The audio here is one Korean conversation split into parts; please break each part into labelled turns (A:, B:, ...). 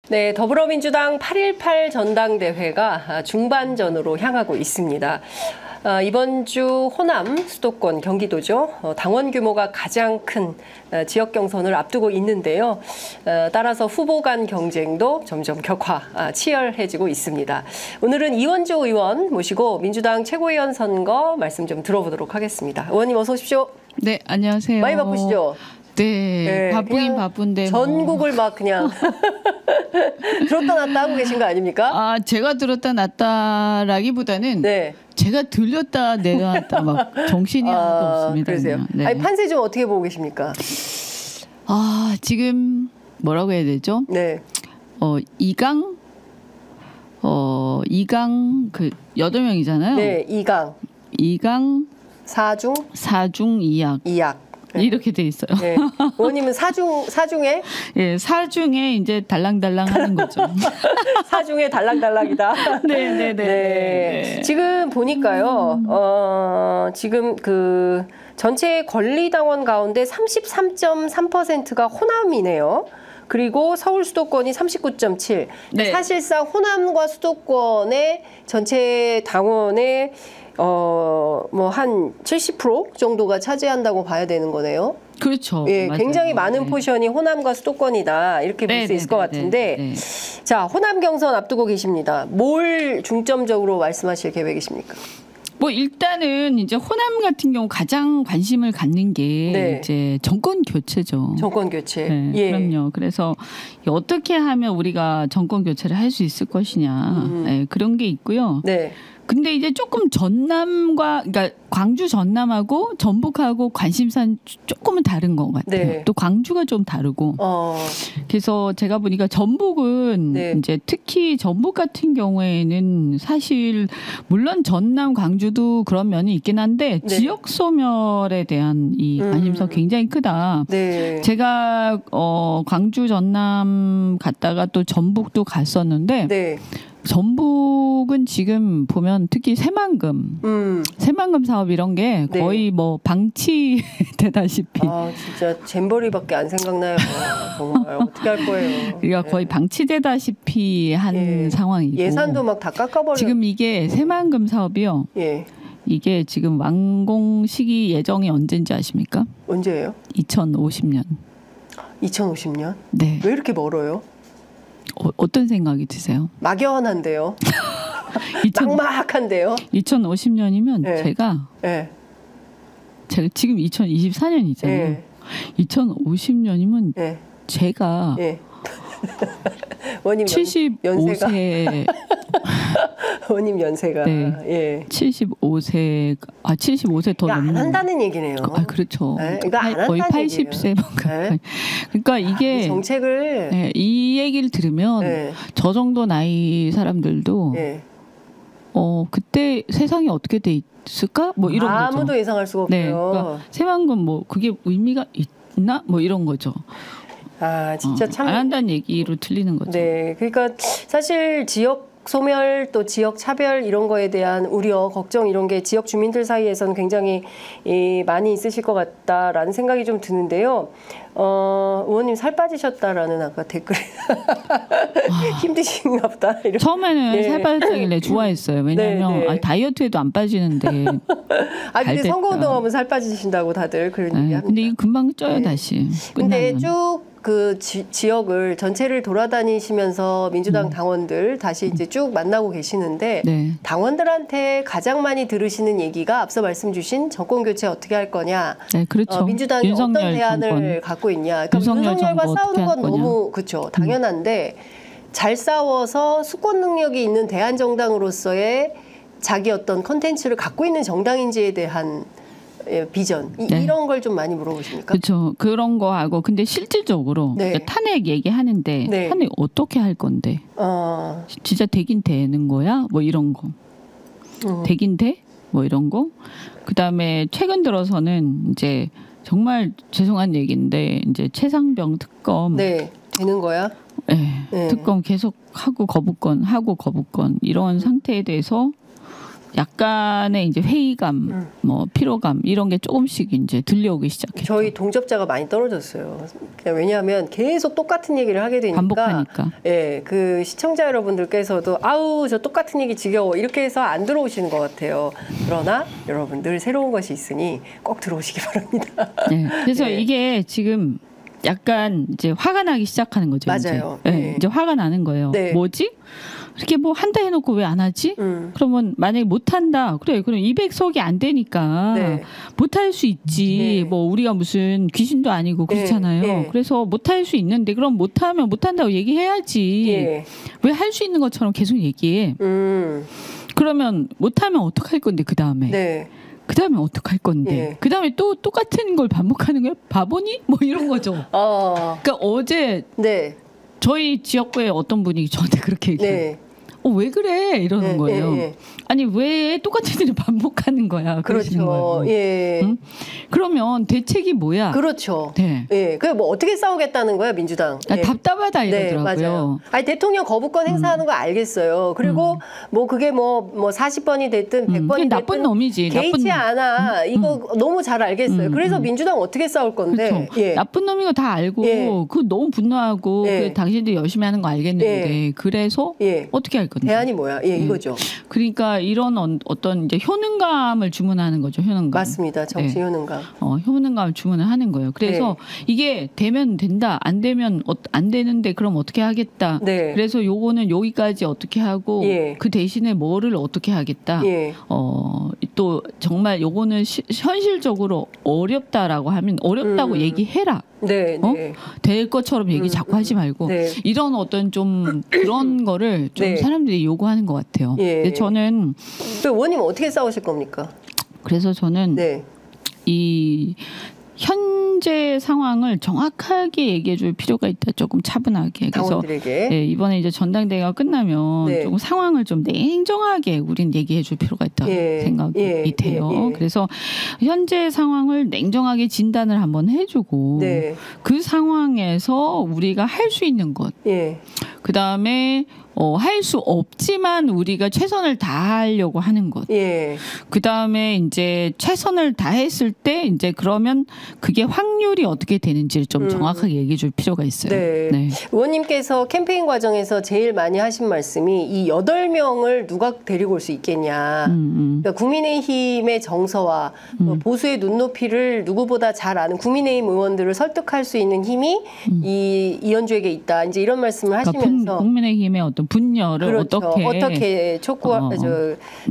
A: 네, 더불어민주당 8.18 전당대회가 중반전으로 향하고 있습니다. 이번 주 호남, 수도권, 경기도죠. 당원 규모가 가장 큰 지역 경선을 앞두고 있는데요. 따라서 후보 간 경쟁도 점점 치열해지고 있습니다. 오늘은 이원주 의원 모시고 민주당 최고위원 선거 말씀 좀 들어보도록 하겠습니다. 의원님 어서 오십시오.
B: 네, 안녕하세요.
A: 많이 바쁘시죠?
B: 네, 바쁘긴 바쁜데
A: 전국을 막 그냥 들었다 놨다 하고 계신 거 아닙니까?
B: 아, 제가 들었다 놨다라기보다는
A: 네.
B: 제가 들렸다 내려놨다 막 정신이 하나도 없습니다.
A: 그러세요?
B: 네.
A: 아니, 판세 좀 어떻게 보고 계십니까?
B: 아, 지금 뭐라고 해야 되죠?
A: 네.
B: 이강 그 8명이잖아요.
A: 네,
B: 이강
A: 사중
B: 2약.
A: 네.
B: 이렇게 돼 있어요.
A: 네. 의원님은 사중에?
B: 예, 사중에 이제 달랑달랑 하는 거죠.
A: 사중에 달랑달랑이다.
B: 네네네.
A: 네. 지금 보니까요, 지금 그 전체 권리당원 가운데 33.3%가 호남이네요. 그리고 서울 수도권이 39.7.
B: 네.
A: 사실상 호남과 수도권의 전체 당원의 뭐 한 70% 정도가 차지한다고 봐야 되는 거네요.
B: 그렇죠.
A: 예,
B: 맞아요.
A: 굉장히 많은
B: 네.
A: 포션이 호남과 수도권이다. 이렇게 볼 수 있을 것 같은데.
B: 네.
A: 자, 호남 경선 앞두고 계십니다. 뭘 중점적으로 말씀하실 계획이십니까?
B: 뭐 일단은 이제 호남 같은 경우 가장 관심을 갖는 게
A: 네.
B: 이제 정권 교체죠.
A: 정권 교체.
B: 네,
A: 예.
B: 그럼요. 그래서 어떻게 하면 우리가 정권 교체를 할 수 있을 것이냐, 네, 그런 게 있고요.
A: 네.
B: 근데 이제 조금 그러니까 광주 전남하고 전북하고 관심사는 조금은 다른 것 같아요.
A: 네.
B: 또 광주가 좀 다르고. 그래서 제가 보니까 전북은
A: 네.
B: 이제 특히 전북 같은 경우에는 사실 물론 전남, 광주도 그런 면이 있긴 한데
A: 네.
B: 지역 소멸에 대한 이 관심사 굉장히 크다.
A: 네.
B: 제가 광주, 전남 갔다가 또 전북도 갔었는데.
A: 네.
B: 전북은 지금 보면 특히 새만금 사업 이런 게
A: 네.
B: 거의 뭐 방치되다시피.
A: 아, 진짜 잼버리밖에 안 생각나요. 정말 어떻게 할 거예요.
B: 그러니까 거의 방치되다시피 한 상황이고.
A: 예산도 막 다 깎아버려.
B: 지금 이게 새만금 사업이요.
A: 예.
B: 이게 지금 완공 시기 예정이 언제인지 아십니까?
A: 언제예요?
B: 2050년.
A: 2050년?
B: 네.
A: 왜 이렇게 멀어요?
B: 어떤 생각이 드세요?
A: 막연한데요. 막막한데요.
B: 2050년이면
A: 네.
B: 제가 지금 2024년이잖아요.
A: 네.
B: 2050년이면
A: 네.
B: 제가
A: 네. 원님
B: 75세
A: 원님 연세가
B: 네.
A: 예.
B: 75세 더
A: 안
B: 넘는.
A: 한다는 얘기네요.
B: 아, 그렇죠.
A: 네, 이거 안
B: 거의
A: 한다는
B: 80세 가까이.
A: 네.
B: 그러니까 이게
A: 정책을
B: 네, 이 얘기를 들으면
A: 네.
B: 저 정도 나이 사람들도
A: 네.
B: 그때 세상이 어떻게 돼 있을까? 뭐 이런 거죠.
A: 아무도 예상할 수가 없어요.
B: 네, 그러니까 새만금 뭐 그게 의미가 있나? 뭐 이런 거죠.
A: 아, 진짜 참
B: 안 한다는 얘기로 들리는 거죠.
A: 네, 그러니까 사실 지역 소멸 또 지역 차별 이런 거에 대한 우려, 걱정 이런 게 지역 주민들 사이에서는 굉장히 많이 있으실 것 같다라는 생각이 좀 드는데요. 의원님 살 빠지셨다라는 아까 댓글에 힘드신가 보다. 이렇게.
B: 처음에는
A: 네.
B: 살 빠졌다길래 좋아했어요. 왜냐하면
A: 네, 네.
B: 다이어트에도 안 빠지는데.
A: 근데
B: 됐다.
A: 선거운동하면 살 빠지신다고 다들 그런
B: 네,
A: 얘기합니다.
B: 근데 이거 금방 쪄요.
A: 네.
B: 다시.
A: 근데
B: 끝나면.
A: 쭉 그 지역을 전체를 돌아다니시면서 민주당 당원들 다시 이제 쭉 만나고 계시는데
B: 네.
A: 당원들한테 가장 많이 들으시는 얘기가 앞서 말씀 주신 정권 교체 어떻게 할 거냐,
B: 네, 그렇죠.
A: 민주당이 어떤 대안을
B: 정권.
A: 갖고 있냐. 그러니까
B: 윤석열
A: 윤석열과
B: 정부
A: 싸우는
B: 어떻게
A: 건
B: 할 거냐.
A: 너무 그렇죠, 당연한데 잘 싸워서 수권 능력이 있는 대한 정당으로서의 자기 어떤 컨텐츠를 갖고 있는 정당인지에 대한 비전
B: 네.
A: 이런 걸 좀 많이 물어보십니까?
B: 그렇죠. 그런 거 하고 근데 실질적으로
A: 네.
B: 그러니까 탄핵 얘기하는데
A: 네.
B: 탄핵 어떻게 할 건데? 진짜 되긴 되는 거야? 뭐 이런 거. 되긴 돼? 뭐 이런 거. 그다음에 최근 들어서는 이제 정말 죄송한 얘기인데 이제 최상병 특검.
A: 네, 되는 거야?
B: 네.
A: 네.
B: 특검 계속 하고 거부권 이런 상태에 대해서 약간의 이제 회의감, 뭐 피로감 이런 게 조금씩 이제 들려오기 시작해요.
A: 저희 동접자가 많이 떨어졌어요. 그냥 왜냐하면 계속 똑같은 얘기를 하게 되니까.
B: 반복하니까.
A: 예, 그 시청자 여러분들께서도 아우 저 똑같은 얘기 지겨워 이렇게 해서 안 들어오시는 것 같아요. 그러나 여러분 늘 새로운 것이 있으니 꼭 들어오시기 바랍니다.
B: 네. 그래서
A: 네.
B: 이게 지금 약간 이제 화가 나기 시작하는 거죠.
A: 맞아요.
B: 이제,
A: 네.
B: 이제 화가 나는 거예요.
A: 네.
B: 뭐지? 이렇게 뭐 한다 해놓고 왜 안 하지? 그러면 만약에 못 한다. 그래, 그럼 200석이 안 되니까
A: 네.
B: 못 할 수 있지.
A: 네.
B: 뭐 우리가 무슨 귀신도 아니고 그렇잖아요.
A: 네.
B: 그래서 못 할 수 있는데 그럼 못 하면 못 한다고 얘기해야지.
A: 예.
B: 왜 할 수 있는 것처럼 계속 얘기해? 그러면 못 하면 어떡할 건데 그 다음에?
A: 네.
B: 그 다음에 어떡할 건데?
A: 예.
B: 그 다음에 또 똑같은 걸 반복하는 거야? 바보니? 뭐 이런 거죠. 그러니까 어제
A: 네.
B: 저희 지역구에 어떤 분이 저한테 그렇게 얘기해요.
A: 네.
B: 왜 그래? 이러는
A: 네,
B: 거예요.
A: 네, 네.
B: 아니 왜 똑같은 일을 반복하는 거야? 그러시는
A: 그렇죠.
B: 거예요.
A: 예.
B: 응? 그러면 대책이 뭐야?
A: 그렇죠.
B: 네.
A: 예. 그게 뭐 어떻게 싸우겠다는 거야, 민주당. 예.
B: 답답하다
A: 네,
B: 이러더라고요.
A: 맞아요. 아니 대통령 거부권 행사하는 거 알겠어요. 그리고 뭐 그게 뭐 40번이 됐든 100번이 됐든
B: 나쁜 놈이지.
A: 개의치 않아. 이거 너무 잘 알겠어요. 그래서 민주당 어떻게 싸울 건데.
B: 그렇죠.
A: 예.
B: 나쁜 놈인 거 다 알고
A: 예.
B: 그 너무 분노하고
A: 예.
B: 그 당신들 열심히 하는 거 알겠는데 그래서
A: 예.
B: 어떻게 할 건데?
A: 대안이 뭐야? 예, 이거죠.
B: 그러니까 이런 어떤 이제 효능감을 주문하는 거죠. 효능감.
A: 맞습니다. 정치
B: 네.
A: 효능감.
B: 효능감을 주문을 하는 거예요. 그래서 이게 되면 된다, 안 되면 안 되는데 그럼 어떻게 하겠다.
A: 네.
B: 그래서 요거는 여기까지 어떻게 하고
A: 예.
B: 그 대신에 뭐를 어떻게 하겠다.
A: 예.
B: 또 정말 요거는 현실적으로 어렵다라고 하면 어렵다고 얘기해라.
A: 네, 네.
B: 될 것처럼 얘기 자꾸 하지 말고
A: 네.
B: 이런 어떤 좀 그런 거를 좀
A: 네.
B: 사람들이 요구하는 것 같아요.
A: 예.
B: 근데 저는
A: 그 의원님 어떻게 싸우실 겁니까?
B: 그래서 저는
A: 네.
B: 이 현재 상황을 정확하게 얘기해 줄 필요가 있다. 조금 차분하게. 그래서
A: 당원들에게.
B: 네, 이번에 이제 전당대회가 끝나면
A: 네.
B: 조금 상황을 좀 냉정하게 우린 얘기해 줄 필요가 있다
A: 예.
B: 생각이
A: 예.
B: 돼요.
A: 예. 예.
B: 그래서 현재 상황을 냉정하게 진단을 한번 해주고
A: 네.
B: 그 상황에서 우리가 할 수 있는 것,
A: 예.
B: 그 다음에 할 수 없지만 우리가 최선을 다하려고 하는 것.
A: 예.
B: 그 다음에 이제 최선을 다했을 때 이제 그러면 그게 확률이 어떻게 되는지를 좀 정확하게 얘기해 줄 필요가 있어요.
A: 네. 의원님께서 캠페인 과정에서 제일 많이 하신 말씀이 이 8명을 누가 데리고 올 수 있겠냐. 그러니까 국민의힘의 정서와 보수의 눈높이를 누구보다 잘 아는 국민의힘 의원들을 설득할 수 있는 힘이 이 이현주에게 있다. 이제 이런 말씀을
B: 그러니까
A: 하시면서
B: 국민의힘의 어떤 분열을
A: 그렇죠.
B: 어떻게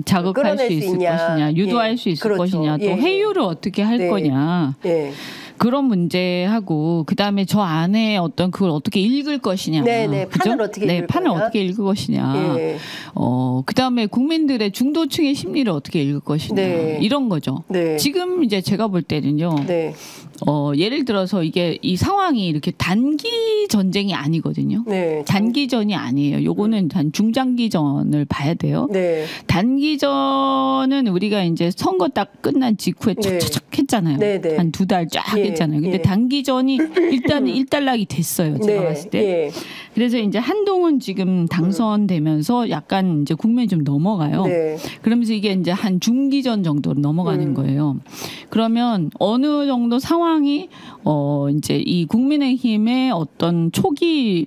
B: 자극할 수 있을 것이냐, 유도할
A: 예.
B: 수 있을
A: 그렇죠.
B: 것이냐, 또
A: 예.
B: 회유를 어떻게 할
A: 네.
B: 거냐.
A: 예.
B: 그런 문제하고 그다음에 저 안에 어떤 그걸 어떻게 읽을 것이냐.
A: 네네.
B: 그죠?
A: 판을 어떻게 읽을
B: 판을
A: 거냐.
B: 어떻게 읽을 것이냐.
A: 예.
B: 그다음에 국민들의 중도층의 심리를 어떻게 읽을 것이냐.
A: 네.
B: 이런 거죠.
A: 네.
B: 지금 이제 제가 볼 때는요.
A: 네.
B: 예를 들어서 이게 이 상황이 이렇게 단기 전쟁이 아니거든요.
A: 네.
B: 단기전이 아니에요. 요거는 한 중장기전을 봐야 돼요.
A: 네.
B: 단기전은 우리가 이제 선거 딱 끝난 직후에
A: 네.
B: 착착착 했잖아요.
A: 네, 네.
B: 한 2달 쫙
A: 예,
B: 했잖아요. 근데
A: 예.
B: 단기전이 일단은 일단락이 됐어요. 제가 봤을 때.
A: 예.
B: 그래서 이제 한동훈 지금 당선되면서 약간 이제 국면이 좀 넘어가요.
A: 네.
B: 그러면서 이게 이제 한 중기전 정도로 넘어가는 거예요. 그러면 어느 정도 상황이 이제 이 국민의힘의 어떤 초기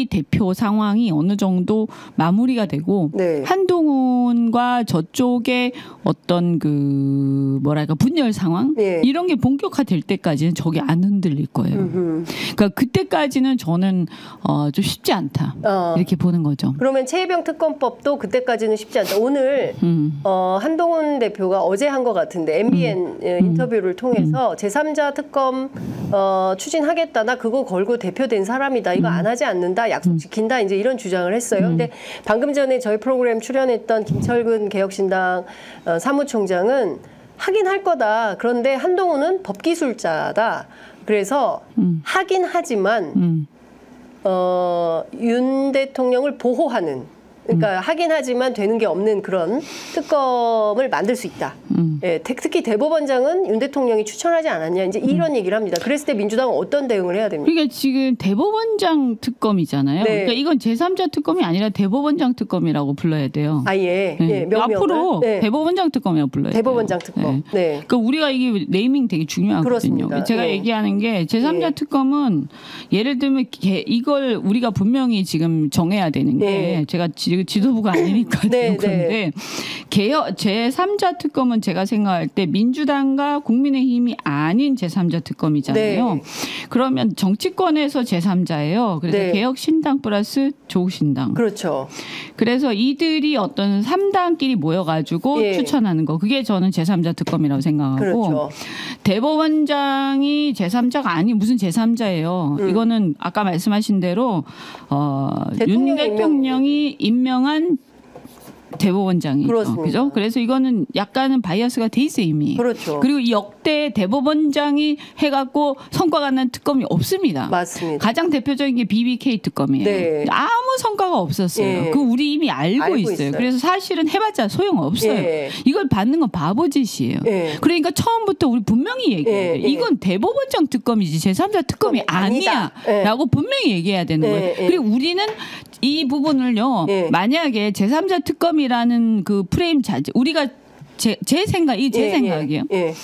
B: 대표 상황이 어느 정도 마무리가 되고
A: 네.
B: 한동훈과 저쪽의 어떤 그 뭐랄까 분열 상황
A: 네.
B: 이런 게 본격화될 때까지는 저게 안 흔들릴 거예요. 그러니까 그때까지는 저는 좀 쉽지 않다 이렇게 보는 거죠.
A: 그러면 최혜병 특검법도 그때까지는 쉽지 않다. 오늘 한동훈 대표가 어제 한 것 같은데 MBN 인터뷰를 통해서 제3자 특검 추진하겠다. 나 그거 걸고 대표된 사람이다. 이거 안 하지 않는다. 약속 지킨다. 이제 이런 주장을 했어요. 근데 방금 전에 저희 프로그램 출연했던 김철근 개혁신당 사무총장은 하긴 할 거다. 그런데 한동훈은 법기술자다. 그래서 하긴 하지만 윤 대통령을 보호하는 그러니까 하긴 하지만 되는 게 없는 그런 특검을 만들 수 있다. 예, 특히 대법원장은 윤 대통령이 추천하지 않았냐 이제 이런 얘기를 합니다. 그랬을 때 민주당은 어떤 대응을 해야 됩니까?
B: 그러니까 지금 대법원장 특검이잖아요.
A: 네.
B: 그러니까 이건 제3자 특검이 아니라 대법원장 특검이라고 불러야 돼요.
A: 아예
B: 네.
A: 예, 명명을.
B: 앞으로
A: 네.
B: 대법원장 특검이라고 불러야 돼요.
A: 대법원장 특검.
B: 네.
A: 네.
B: 그러니까 우리가 이게 네이밍 되게 중요하거든요.
A: 그렇습니다.
B: 제가
A: 네.
B: 얘기하는 게 제3자
A: 네.
B: 특검은 예를 들면 이걸 우리가 분명히 지금 정해야 되는 게
A: 네.
B: 제가 지도부가 아니니까
A: 네,
B: 지금 그런데 제3자 특검은 제가 생각할 때 민주당과 국민의힘이 아닌 제3자 특검이잖아요.
A: 네.
B: 그러면 정치권에서 제3자예요. 그래서
A: 네.
B: 개혁신당 플러스 조국신당.
A: 그렇죠.
B: 그래서 이들이 어떤 3당끼리 모여가지고
A: 예.
B: 추천하는 거. 그게 저는 제3자 특검이라고 생각하고
A: 그렇죠.
B: 대법원장이 제3자가 아니 무슨 제3자예요. 이거는 아까 말씀하신 대로 윤 대통령이 임명한 대법원장이죠.
A: 그렇습니다.
B: 그죠? 그래서 이거는 약간은 바이어스가 돼 있어요 이미.
A: 그렇죠.
B: 그리고 이 역대 대법원장이 해갖고 성과가 난 특검이 없습니다.
A: 맞습니다.
B: 가장 대표적인 게 BBK 특검이에요.
A: 네.
B: 아무 성과가 없었어요.
A: 예.
B: 그 우리 이미 알고 있어요. 그래서 사실은 해봤자 소용없어요.
A: 예.
B: 이걸 받는 건 바보짓이에요.
A: 예.
B: 그러니까 처음부터 우리 분명히 얘기해야 돼요.
A: 예.
B: 이건 대법원장 특검이지 제3자 특검이
A: 아니다.
B: 아니야. 라고 분명히 얘기해야 되는 거예요.
A: 예.
B: 그리고 우리는 이 부분을요.
A: 예.
B: 만약에 제3자 특검이라는 그 프레임 자체 우리가 제 생각, 제 생각이에요.
A: 예.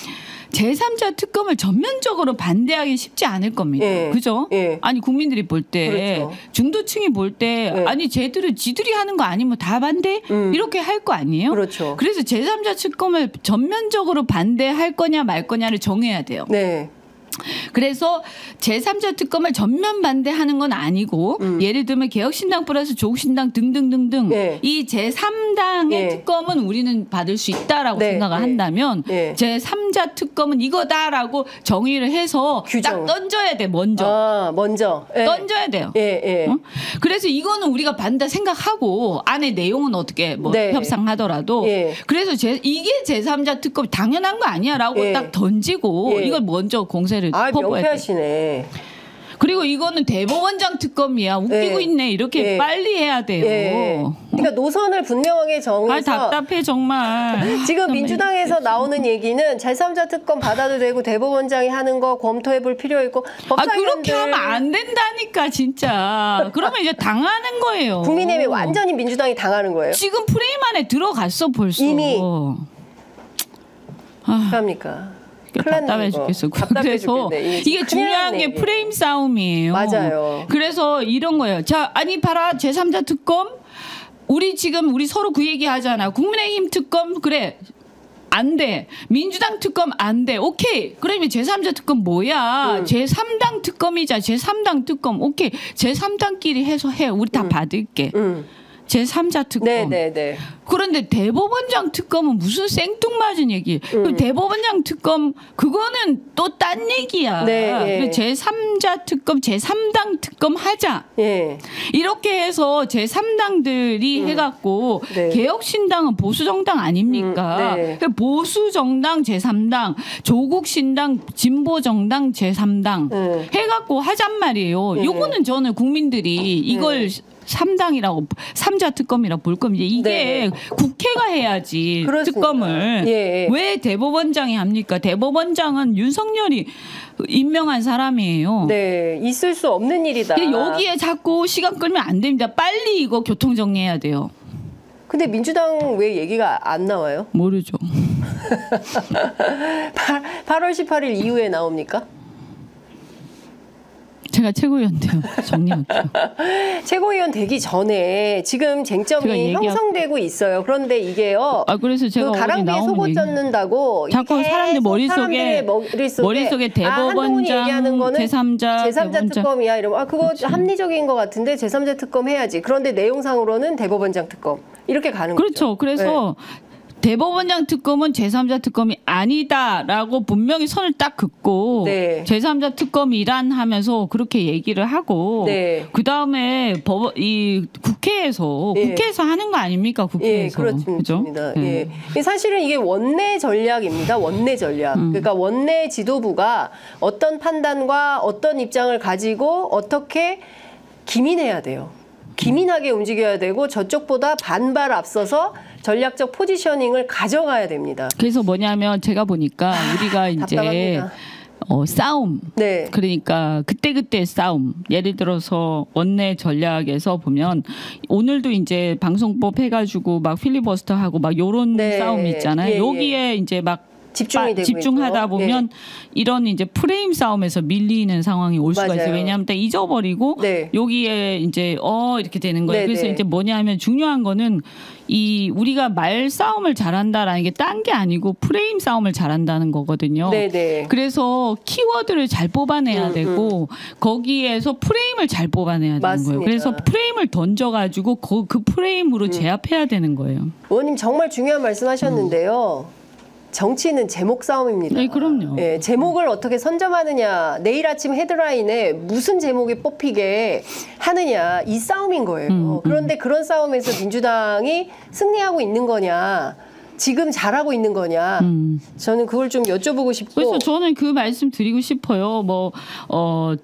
B: 제3자 특검을 전면적으로 반대하기 쉽지 않을 겁니다.
A: 예.
B: 그죠?
A: 예.
B: 아니 국민들이 볼 때
A: 그렇죠.
B: 중도층이 볼 때
A: 예.
B: 아니 지들이 하는 거 아니면 다 반대? 이렇게 할 거 아니에요?
A: 그렇죠.
B: 그래서 제3자 특검을 전면적으로 반대할 거냐 말 거냐를 정해야 돼요.
A: 네.
B: 그래서 제3자 특검을 전면 반대하는 건 아니고 예를 들면 개혁신당 플러스 조국신당 등등등등
A: 네.
B: 이 제3당의
A: 네.
B: 특검은 우리는 받을 수 있다라고
A: 네.
B: 생각을
A: 네.
B: 한다면
A: 네.
B: 제3자 특검은 이거다라고 정의를 해서
A: 규정.
B: 딱 던져야 돼 먼저.
A: 먼저. 예.
B: 던져야 돼요.
A: 예, 예.
B: 어? 그래서 이거는 우리가 반다 생각하고 안에 내용은 어떻게 뭐
A: 네.
B: 협상하더라도
A: 예.
B: 그래서 이게 제3자 특검 당연한 거 아니야라고
A: 예.
B: 딱 던지고
A: 예.
B: 이걸 먼저 공세를 퍼부어야 돼.
A: 명쾌하시네.
B: 그리고 이거는 대법원장 특검이야. 웃기고
A: 예.
B: 있네. 이렇게
A: 예.
B: 빨리 해야 돼요.
A: 예. 그러니까 노선을 분명하게
B: 아
A: 정해서
B: 답답해 정말.
A: 지금 민주당에서 나오는 얘기는 제3자 특검 받아도 되고 대법원장이 하는 거 검토해볼 필요 있고
B: 아 그렇게 하면 안 된다니까 진짜. 그러면 이제 당하는 거예요.
A: 국민의힘이 완전히 민주당이 당하는 거예요.
B: 지금 프레임 안에 들어갔어 벌써.
A: 이미.
B: 아,
A: 그러니까.
B: 답답해 죽겠어. 그래서 이게 중요한 게 프레임 싸움이에요.
A: 맞아요.
B: 그래서 이런 거예요. 자, 아니 봐라 제3자 특검 우리 서로 그 얘기 하잖아. 국민의힘 특검 그래. 안 돼. 민주당 특검 안 돼. 오케이. 그러면 제3자 특검 뭐야? 제3당 특검이자 제3당 특검. 오케이. 제3당끼리 해서 해. 우리 다 받을게. 제3자 특검.
A: 네네네.
B: 그런데 대법원장 특검은 무슨 생뚱맞은 얘기. 그 대법원장 특검 그거는 또 딴 얘기야.
A: 네, 예.
B: 제3자 특검, 제3당 특검 하자.
A: 예.
B: 이렇게 해서 제3당들이 해갖고
A: 네.
B: 개혁신당은 보수정당 아닙니까?
A: 네.
B: 보수정당 제3당, 조국신당, 진보정당 제3당 해갖고 하잔 말이에요. 요거는 저는 국민들이 이걸 3당이라고 3자 특검이라고 볼 겁니다. 이게
A: 네.
B: 국회가 해야지
A: 그렇습니다.
B: 특검을
A: 예.
B: 왜 대법원장이 합니까? 대법원장은 윤석열이 임명한 사람이에요.
A: 네. 있을 수 없는 일이다.
B: 근데 여기에 자꾸 시간 끌면 안 됩니다. 빨리 이거 교통 정리해야 돼요.
A: 근데 민주당 왜 얘기가 안 나와요?
B: 모르죠.
A: 8월 18일 이후에 나옵니까?
B: 제가 최고위원데요. 정리할게요.
A: 최고위원 되기 전에 지금 쟁점이 형성되고 있어요. 그런데 이게요.
B: 아 그래서 제가
A: 그 가랑비에 속옷 젖는다고
B: 자꾸 사람들 머릿속에 대법원장
A: 얘기하는 거는
B: 제3자
A: 특검이야 이러면 그거 그렇지. 합리적인 것 같은데 제3자 특검 해야지. 그런데 내용상으로는 대법원장 특검 이렇게 가는
B: 그렇죠.
A: 거죠.
B: 그래서 대법원장 특검은 제3자 특검이 아니다라고 분명히 선을 딱 긋고
A: 네.
B: 제3자 특검이란 하면서 그렇게 얘기를 하고
A: 네.
B: 그다음에 국회에서 하는 거 아닙니까? 국회에서.
A: 예, 그렇습니다.
B: 네.
A: 예. 사실은 이게 원내 전략입니다. 원내 전략. 그러니까 원내 지도부가 어떤 판단과 어떤 입장을 가지고 어떻게 기민해야 돼요. 기민하게 움직여야 되고 저쪽보다 반발 앞서서 전략적 포지셔닝을 가져가야 됩니다.
B: 그래서 뭐냐면 제가 보니까 우리가 이제
A: 답답합니다.
B: 싸움.
A: 네.
B: 그러니까 그때 싸움. 예를 들어서 원내 전략에서 보면 오늘도 이제 방송법 해가지고 막 필리버스터 하고 막 요런
A: 네.
B: 싸움 있잖아요.
A: 예,
B: 여기에 이제 막
A: 되고
B: 집중하다
A: 있죠.
B: 보면 이런 이제 프레임 싸움에서 밀리는 상황이 올 수가
A: 맞아요.
B: 있어요. 왜냐하면 딱 잊어버리고
A: 네.
B: 여기에 이제 이렇게 되는 거예요.
A: 네,
B: 그래서
A: 네.
B: 이제 뭐냐면 중요한 거는 이 우리가 말 싸움을 잘한다라는 게 딴 게 아니고 프레임 싸움을 잘한다는 거거든요.
A: 네네.
B: 그래서 키워드를 잘 뽑아내야 되고 거기에서 프레임을 잘 뽑아내야
A: 맞습니다.
B: 되는 거예요. 그래서 프레임을 던져가지고 그 프레임으로 제압해야 되는 거예요.
A: 의원님 정말 중요한 말씀하셨는데요. 정치는 제목 싸움입니다.
B: 네, 그럼요.
A: 예, 제목을 어떻게 선점하느냐, 내일 아침 헤드라인에 무슨 제목이 뽑히게 하느냐, 이 싸움인 거예요. 그런데 그런 싸움에서 민주당이 승리하고 있는 거냐, 지금 잘하고 있는 거냐, 저는 그걸 좀 여쭤보고 싶고.
B: 그래서 저는 그 말씀 드리고 싶어요.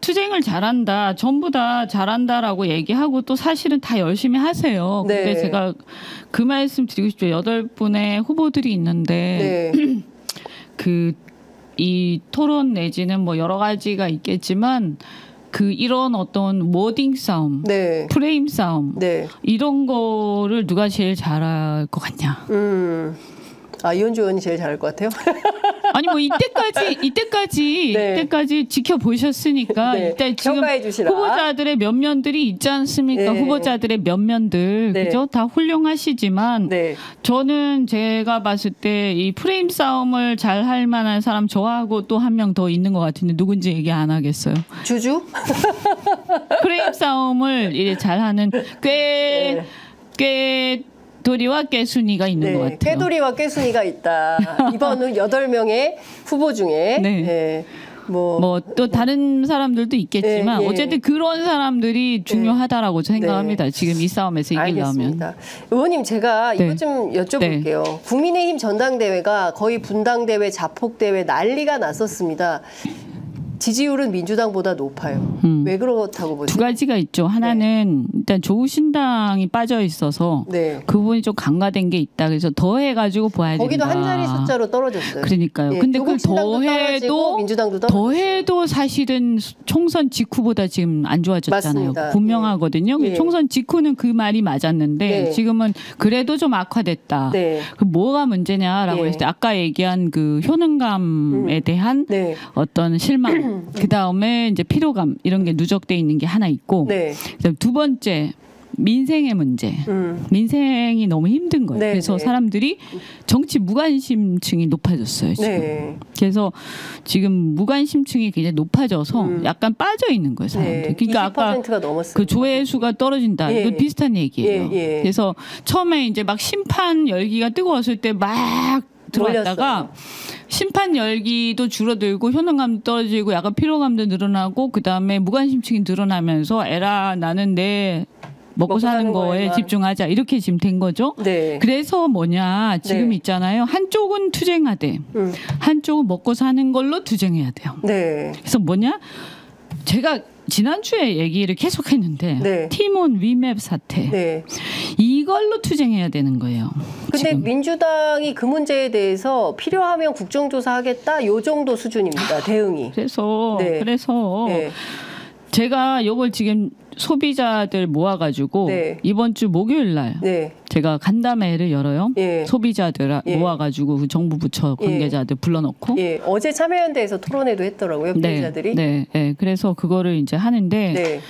B: 투쟁을 잘한다, 전부 다 잘한다라고 얘기하고 또 사실은 다 열심히 하세요.
A: 네.
B: 근데 제가 그 말씀 드리고 싶죠. 8분의 후보들이 있는데
A: 네.
B: 이 토론 내지는 뭐 여러 가지가 있겠지만 이런 어떤 워딩 싸움,
A: 네.
B: 프레임 싸움
A: 네.
B: 이런 거를 누가 제일 잘할 것 같냐?
A: 이현주 의원이 제일 잘할 것 같아요.
B: 아니 뭐 이때까지
A: 네.
B: 지켜보셨으니까
A: 네.
B: 일단 지금
A: 평가해 주시라.
B: 후보자들의 면면들이 있지 않습니까?
A: 네.
B: 후보자들의 면면들
A: 네.
B: 그죠? 다 훌륭하시지만
A: 네.
B: 저는 제가 봤을 때 이 프레임 싸움을 잘 할 만한 사람 저하고 또 한 명 더 있는 것 같은데 누군지 얘기 안 하겠어요.
A: 주주?
B: 프레임 싸움을 이제 잘하는 꽤 도리와 꾀순이가 있는 것 같아요.
A: 꾀돌이와 꾀순이가 있다. 이번 8명의 후보 중에
B: 네.
A: 뭐
B: 또 다른 사람들도 있겠지만
A: 예, 예.
B: 어쨌든 그런 사람들이 중요하다라고 생각합니다. 지금 이 싸움에서 이기려면.
A: 알겠습니다. 의원님 제가
B: 네.
A: 이것 좀 여쭤볼게요. 국민의힘 전당대회가 거의 분당대회, 자폭대회 난리가 났었습니다. 지지율은 민주당보다 높아요. 왜 그렇다고 보세요?
B: 두 가지가 있죠. 하나는 일단 조국신당이 빠져 있어서
A: 네.
B: 그 부분이 좀 강화된 게 있다. 그래서 더해가지고 봐야 된다.
A: 거기도 한 자리 숫자로 떨어졌어요.
B: 그러니까요.
A: 예,
B: 근데 그걸
A: 조국신당도 떨어지고 민주당도 떨어졌어요.
B: 더해도 사실은 총선 직후보다 지금 안 좋아졌잖아요.
A: 맞습니다.
B: 분명하거든요.
A: 예.
B: 총선 직후는 그 말이 맞았는데
A: 네.
B: 지금은 그래도 좀 악화됐다.
A: 네.
B: 그 뭐가 문제냐라고
A: 예.
B: 했을 때 아까 얘기한 그 효능감에 대한
A: 네.
B: 어떤 실망, 그 다음에 이제 피로감 이런 게 누적돼 있는 게 하나 있고,
A: 네.
B: 그다음 두 번째 민생의 문제. 민생이 너무 힘든 거예요.
A: 네,
B: 그래서
A: 네.
B: 사람들이 정치 무관심층이 높아졌어요. 지금.
A: 네.
B: 그래서 지금 무관심층이 굉장히 높아져서 약간 빠져 있는 거예요, 사람들.
A: 네.
B: 그러니까 아까
A: 20%가 넘었어요.
B: 그 조회수가 떨어진다.
A: 예.
B: 이거 비슷한 얘기예요.
A: 예, 예.
B: 그래서 처음에 이제 막 심판 열기가 뜨거웠을 때 막 들어왔다가
A: 몰렸어요.
B: 심판 열기도 줄어들고 효능감도 떨어지고 약간 피로감도 늘어나고 그다음에 무관심층이 늘어나면서 에라 나는 내 먹고 사는 거에
A: 거에만.
B: 집중하자 이렇게 지금 된 거죠.
A: 네.
B: 그래서 뭐냐 지금
A: 네.
B: 있잖아요. 한쪽은 투쟁하되 한쪽은 먹고 사는 걸로 투쟁해야 돼요.
A: 네.
B: 그래서 뭐냐 제가 지난주에 얘기를 계속했는데
A: 네.
B: 티몬 위맵 사태
A: 네.
B: 이걸로 투쟁해야 되는 거예요.
A: 근데
B: 지금.
A: 민주당이 그 문제에 대해서 필요하면 국정조사 하겠다 요 정도 수준입니다. 대응이.
B: 그래서
A: 네.
B: 네. 제가 요걸 지금 소비자들 모아가지고
A: 네.
B: 이번 주 목요일 날
A: 네.
B: 제가 간담회를 열어요.
A: 예.
B: 소비자들
A: 예.
B: 모아가지고 그 정부 부처 관계자들 불러놓고.
A: 예. 어제 참여연대에서 토론회도 했더라고요. 피해자들이.
B: 네. 그래서 그거를 이제 하는데
A: 네.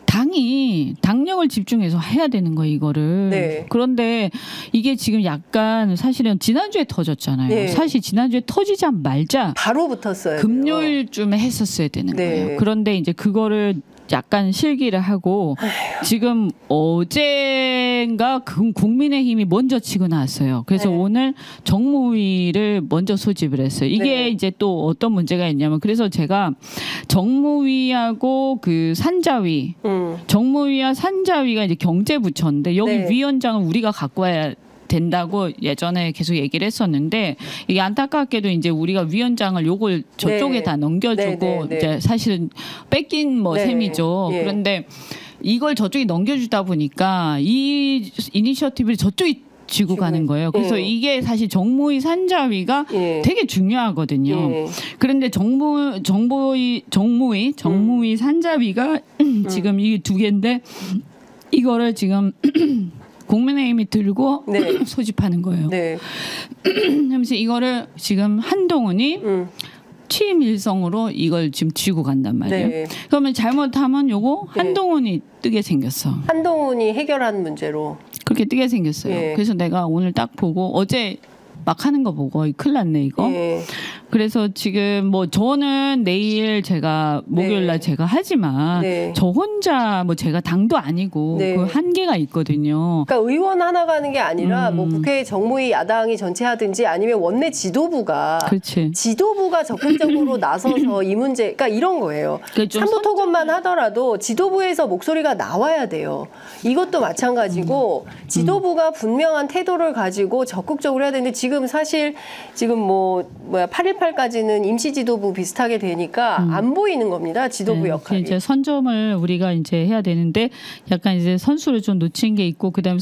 B: 당이 당력을 집중해서 해야 되는 거예요, 이거를.
A: 네.
B: 그런데 이게 지금 약간 사실은 지난주에 터졌잖아요.
A: 네.
B: 사실 지난주에 터지자 말자
A: 바로 붙었어요.
B: 금요일쯤에 했었어야 되는
A: 네.
B: 거예요. 그런데 이제 그거를 약간 실기를 하고 지금 어젠가 국민의힘이 먼저 치고 나왔어요. 그래서
A: 네.
B: 오늘 정무위를 먼저 소집을 했어요. 이게
A: 네.
B: 이제 또 어떤 문제가 있냐면 그래서 제가 정무위하고 그 산자위 정무위와 산자위가 이제 경제부처인데 여기
A: 네.
B: 위원장을 우리가 갖고 와야 된다고 예전에 계속 얘기를 했었는데 이게 안타깝게도 이제 우리가 위원장을 요걸 저쪽에
A: 네.
B: 다 넘겨주고
A: 네, 네, 네.
B: 이제 사실은 뺏긴
A: 네.
B: 셈이죠.
A: 예.
B: 그런데 이걸 저쪽이 넘겨주다 보니까 이 이니셔티브를 저쪽이 쥐고 가는 거예요. 그래서 이게 사실 정무위 산자위가 되게 중요하거든요. 그런데 정무위 산자위가 지금 이 두 개인데 이거를 지금 국민의힘이 들고 소집하는 거예요. 그래서 이거를 지금 한동훈이 취임 일성으로 이걸 지금 쥐고 간단 말이에요. 그러면 잘못하면 요거 한동훈이 뜨게 생겼어.
A: 한동훈이 해결한 문제로.
B: 그렇게 뜨게 생겼어요. 그래서 내가 오늘 딱 보고 어제 막 하는 거 보고 큰일 났네 이거. 그래서 지금 뭐 저는 내일 제가 목요일 날 제가 하지만 저 혼자 뭐 제가 당도 아니고 그 한계가 있거든요.
A: 그러니까 의원 하나가 하는 게 아니라 뭐 국회 정무위 야당이 전체 하든지 아니면 원내 지도부가 지도부가 적극적으로 나서서 이 문제 그러니까 이런 거예요. 삼부토건만 하더라도 지도부에서 목소리가 나와야 돼요. 이것도 마찬가지고 지도부가 분명한 태도를 가지고 적극적으로 해야 되는데 지금 사실 지금 뭐 8.18까지는 임시지도부 비슷하게 되니까 안 보이는 겁니다. 지도부 역할이.
B: 이제 선점을 우리가 이제 해야 되는데 약간 이제 선수를 좀 놓친 게 있고 그다음에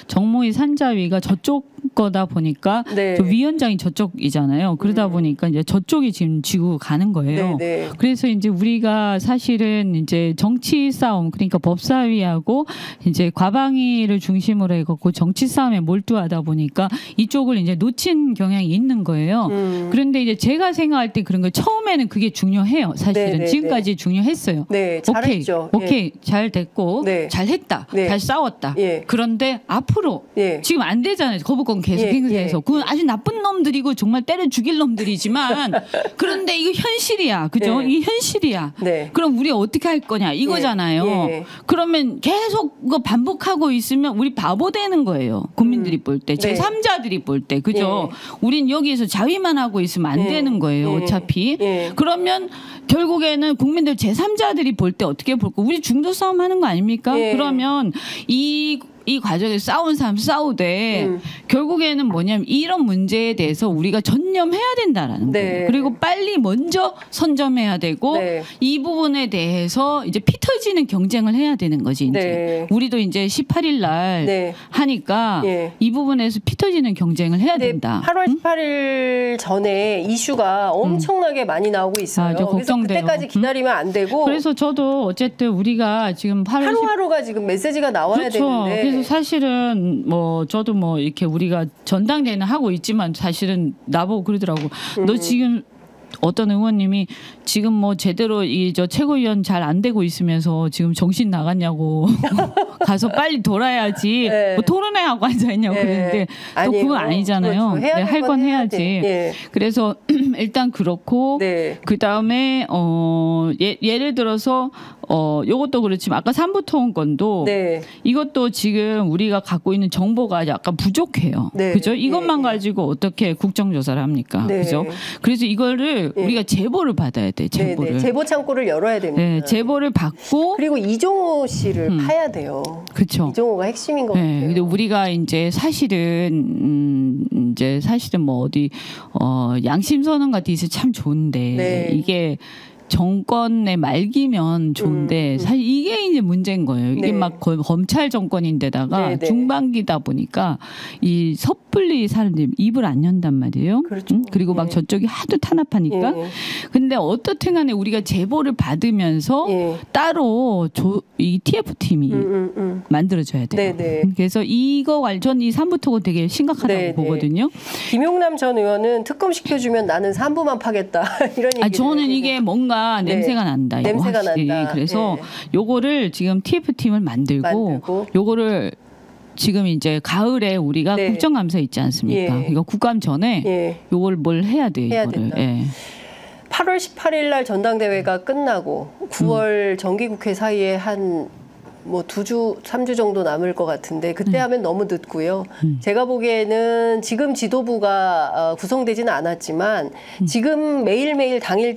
B: 정무위 산자위가 저쪽 거다 보니까 저 위원장이 저쪽이잖아요. 그러다 보니까 이제 저쪽이 지금 쥐고 가는 거예요. 그래서 이제 우리가 사실은 이제 정치 싸움 그러니까 법사위하고 이제 과방위를 중심으로 해갖고 정치 싸움에 몰두하다 보니까 이쪽을 이제 놓친 경향이 있는 거예요. 그런데 이제 제가 생각할 때 그런 거 처음에는 그게 중요해요. 사실은 지금까지 중요했어요.
A: 잘했죠.
B: 오케이 잘 됐고 잘했다. 잘 싸웠다. 그런데 앞으로 지금 안 되잖아요. 거부권 계속 행사해서 그건 아주 나쁜 놈들이고 정말 때려 죽일 놈들이지만 그런데 이거 현실이야. 그죠? 이게 현실이야. 그럼 우리 어떻게 할 거냐 이거잖아요. 그러면 계속 그거 반복하고 있으면 우리 바보 되는 거예요. 국민들이 볼 때. 제3자들이 볼 때. 그죠? 우린 여기에서 자위만 하고 있으면 안 되는 거예요. 어차피. 그러면 결국에는 국민들 제3자들이 볼 때 어떻게 볼까? 우리 중도 싸움 하는 거 아닙니까? 그러면 이 과정에 싸운 사람 싸우되 결국에는 뭐냐면 이런 문제에 대해서 우리가 전념해야 된다라는 거예요. 그리고 빨리 먼저 선점해야 되고 이 부분에 대해서 이제 피 터지는 경쟁을 해야 되는 거지. 이제 우리도 이제 18일 날 하니까 이 부분에서 피 터지는 경쟁을 해야 된다.
A: 8월 18일 전에 이슈가 엄청나게 많이 나오고 있어요. 그래서 그때까지 기다리면 안 되고.
B: 그래서 저도 어쨌든 우리가 지금 8월
A: 하루하루가 지금 메시지가 나와야 되는데.
B: 그래서 사실은 뭐 저도 뭐 이렇게 우리가 전당대회는 하고 있지만 사실은 나보고 그러더라고. 너 지금 어떤 의원님이 지금 뭐 제대로 이 저 최고위원 잘 안 되고 있으면서 지금 정신 나갔냐고 가서 빨리 돌아야지 뭐 토론회 하고 앉아 있냐고 그러는데 또 그건 아니잖아요. 할 건 해야지. 그래서 일단 그렇고 그 다음에 예를 들어서 요것도 그렇지만 아까 삼부토건도 이것도 지금 우리가 갖고 있는 정보가 약간 부족해요. 그죠? 이것만 가지고 어떻게 국정조사를 합니까? 그죠? 그래서 이거를 우리가 제보를 받아야 돼. 제보를.
A: 제보 창구를 열어야 됩니다.
B: 제보를 받고
A: 그리고 이종호 씨를 파야 돼요.
B: 그렇죠.
A: 이종호가 핵심인 것 같아요.
B: 근데 우리가 이제 사실은 뭐 어디 양심선언 같은 게 참 좋은데 이게 정권의 말기면 좋은데 사실 이게 이제 문제인 거예요. 이게 막 검찰 정권인데다가 중반기다 보니까 이 섣불리 사람들이 입을 안 연단 말이에요. 그리고 막 저쪽이 하도 탄압하니까. 근데 어떻든 간에 우리가 제보를 받으면서 따로 이 TF팀이 만들어져야 돼요. 그래서 이거 완전 이 삼부토건 되게 심각하다고 보거든요.
A: 김용남 전 의원은 특검 시켜주면 나는 산부만 파겠다 이런 얘기.
B: 저는 이게 뭔가 냄새가 난다.
A: 냄새가 난다.
B: 그래서 요거를 지금 TF팀을 만들고 요거를 지금 이제 가을에 우리가 국정감사 있지 않습니까? 이거 국감 전에 요걸 뭘 해야 돼요. 이거를.
A: 8월 18일 날 전당대회가 끝나고 9월 정기국회 사이에 한 뭐 2주, 3주 정도 남을 것 같은데 그때 하면 너무 늦고요. 제가 보기에는 지금 지도부가 구성되지는 않았지만 지금 매일매일 당일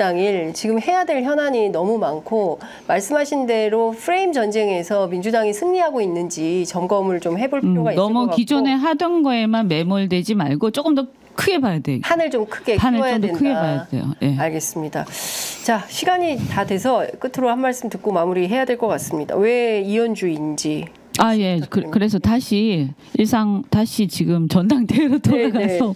A: 지금 해야 될 현안이 너무 많고 말씀하신 대로 프레임 전쟁에서 민주당이 승리하고 있는지 점검을 좀 해볼 필요가 있을 것 같고
B: 너무 기존에 하던 거에만 매몰되지 말고 조금 더 크게 봐야 돼.
A: 판을 좀 크게
B: 판을
A: 키워야
B: 좀 더
A: 된다.
B: 크게 봐야 돼요. 예.
A: 알겠습니다. 자, 시간이 다 돼서 끝으로 한 말씀 듣고 마무리해야 될 것 같습니다. 왜 이현주인지.
B: 예. 그래서 다시 지금 전당대회로 돌아가서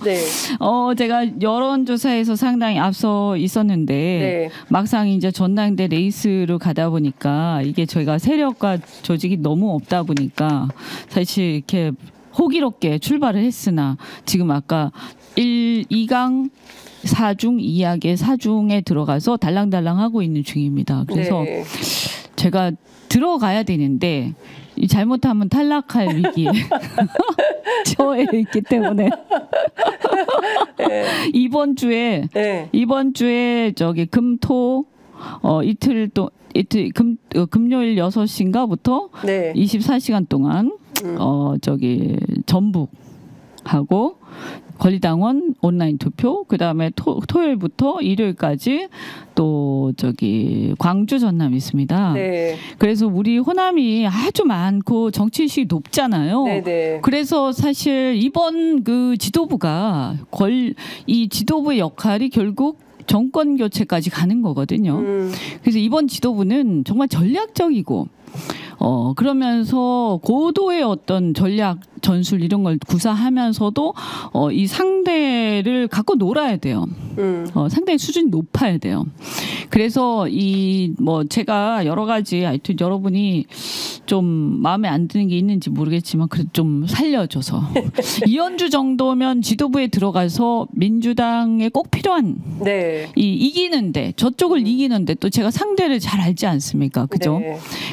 B: 제가 여론조사에서 상당히 앞서 있었는데 막상 이제 전당대 레이스로 가다 보니까 이게 저희가 세력과 조직이 너무 없다 보니까 사실 이렇게 호기롭게 출발을 했으나 지금 아까 2강 4중 2약의 4중에 들어가서 달랑달랑하고 있는 중입니다. 그래서 제가 들어가야 되는데 잘못하면 탈락할 위기에 처해 있기 때문에 이번 주에 저기 금토 금요일 6시인가부터 24시간 동안 저기 전북하고 권리당원 온라인 투표, 그다음에 토요일부터 일요일까지 또 저기 광주 전남이 있습니다. 그래서 우리 호남이 아주 많고 정치의식이 높잖아요. 그래서 사실 이번 그 지도부가 이 지도부의 역할이 결국 정권 교체까지 가는 거거든요. 그래서 이번 지도부는 정말 전략적이고 그러면서 고도의 어떤 전략 전술 이런 걸 구사하면서도 이 상대를 갖고 놀아야 돼요. 상대의 수준이 높아야 돼요. 그래서 제가 여러 가지 하여튼 여러분이 좀 마음에 안 드는 게 있는지 모르겠지만 그래도 좀 살려줘서 이현주 정도면 지도부에 들어가서 민주당에 꼭 필요한 이기는데 저쪽을 이기는데 또 제가 상대를 잘 알지 않습니까? 그죠?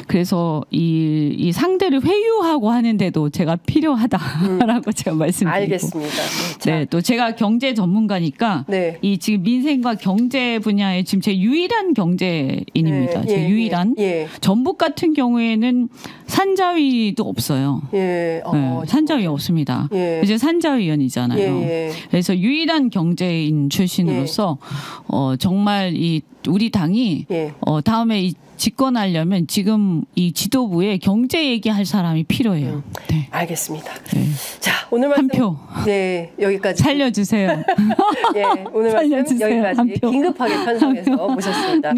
B: 그래서 이 상대를 회유하고 하는데도 제가 필요하다라고 제가 말씀드리고.
A: 알겠습니다.
B: 또 제가 경제 전문가니까 이 지금 민생과 경제 분야에 지금 제 유일한 경제인입니다. 제 유일한. 전북 같은 경우에는 산자위도 없어요. 산자위 없습니다. 이제 산자위원이잖아요. 그래서 유일한 경제인 출신으로서 정말 우리 당이 다음에 집권하려면 지금 이 지도부에 경제 얘기할 사람이 필요해요.
A: 알겠습니다. 자, 오늘 말씀
B: 한 표.
A: 여기까지
B: 살려주세요.
A: 오늘 말씀 여기까지 긴급하게 편성해서 모셨습니다.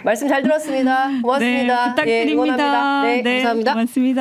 A: 말씀 잘 들었습니다. 고맙습니다.
B: 부탁드립니다.
A: 응원합니다. 감사합니다.
B: 고맙습니다.